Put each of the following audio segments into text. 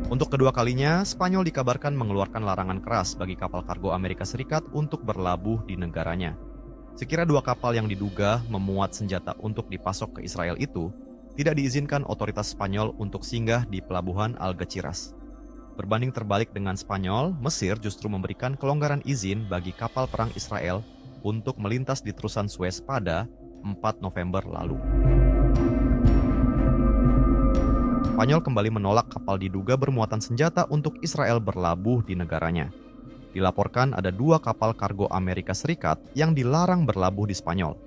Untuk kedua kalinya, Spanyol dikabarkan mengeluarkan larangan keras bagi kapal kargo Amerika Serikat untuk berlabuh di negaranya. Sekira dua kapal yang diduga memuat senjata untuk dipasok ke Israel itu tidak diizinkan otoritas Spanyol untuk singgah di pelabuhan Algeciras. Berbanding terbalik dengan Spanyol, Mesir justru memberikan kelonggaran izin bagi kapal perang Israel untuk melintas di terusan Suez pada 4 November lalu. Spanyol kembali menolak kapal diduga bermuatan senjata untuk Israel berlabuh di negaranya. Dilaporkan ada dua kapal kargo Amerika Serikat yang dilarang berlabuh di Spanyol.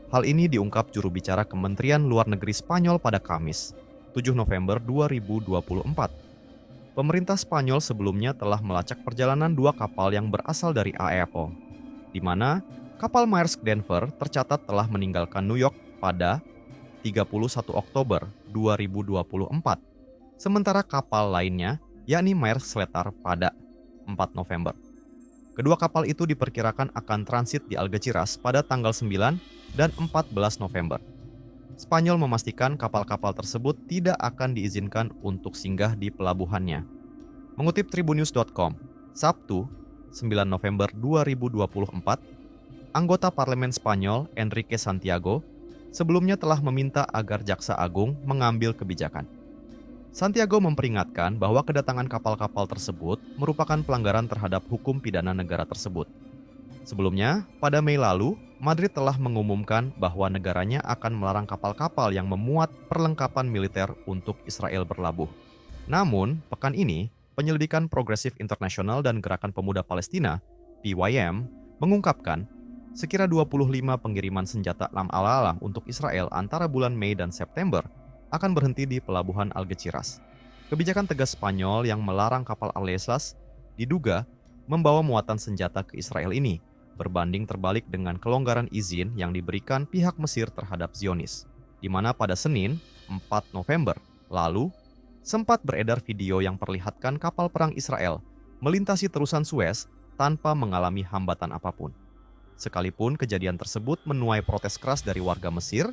Hal ini diungkap juru bicara Kementerian Luar Negeri Spanyol pada Kamis, 7 November 2024. Pemerintah Spanyol sebelumnya telah melacak perjalanan dua kapal yang berasal dari AEO, di mana kapal Maersk Denver tercatat telah meninggalkan New York pada 31 Oktober 2024. Sementara kapal lainnya, yakni Maersk Sletar pada 4 November. Kedua kapal itu diperkirakan akan transit di Algeciras pada tanggal 9 dan 14 November. Spanyol memastikan kapal-kapal tersebut tidak akan diizinkan untuk singgah di pelabuhannya. Mengutip Tribunnews.com, Sabtu, 9 November 2024, anggota parlemen Spanyol Enrique Santiago sebelumnya telah meminta agar Jaksa Agung mengambil kebijakan. Santiago memperingatkan bahwa kedatangan kapal-kapal tersebut merupakan pelanggaran terhadap hukum pidana negara tersebut. Sebelumnya, pada Mei lalu, Madrid telah mengumumkan bahwa negaranya akan melarang kapal-kapal yang memuat perlengkapan militer untuk Israel berlabuh. Namun, pekan ini, Penyelidikan Progresif Internasional dan Gerakan Pemuda Palestina, PYM, mengungkapkan sekira 25 pengiriman senjata ala-ala untuk Israel antara bulan Mei dan September akan berhenti di pelabuhan Algeciras. Kebijakan tegas Spanyol yang melarang kapal Alesas diduga membawa muatan senjata ke Israel ini berbanding terbalik dengan kelonggaran izin yang diberikan pihak Mesir terhadap Zionis, di mana pada Senin, 4 November lalu, sempat beredar video yang perlihatkan kapal perang Israel melintasi terusan Suez tanpa mengalami hambatan apapun. Sekalipun kejadian tersebut menuai protes keras dari warga Mesir,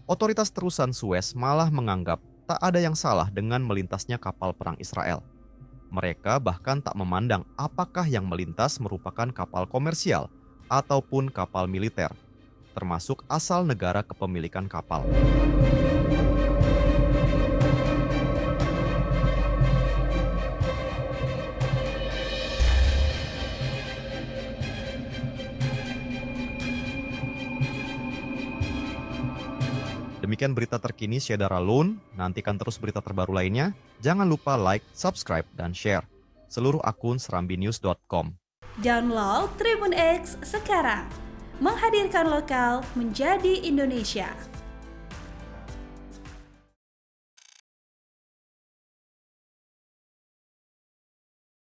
otoritas terusan Suez malah menganggap tak ada yang salah dengan melintasnya kapal perang Israel. Mereka bahkan tak memandang apakah yang melintas merupakan kapal komersial ataupun kapal militer, termasuk asal negara kepemilikan kapal. Demikian berita terkini Syedara Loan. Nantikan terus berita terbaru lainnya. Jangan lupa like, subscribe, dan share seluruh akun serambinews.com. Download Tribun X sekarang. Menghadirkan lokal menjadi Indonesia.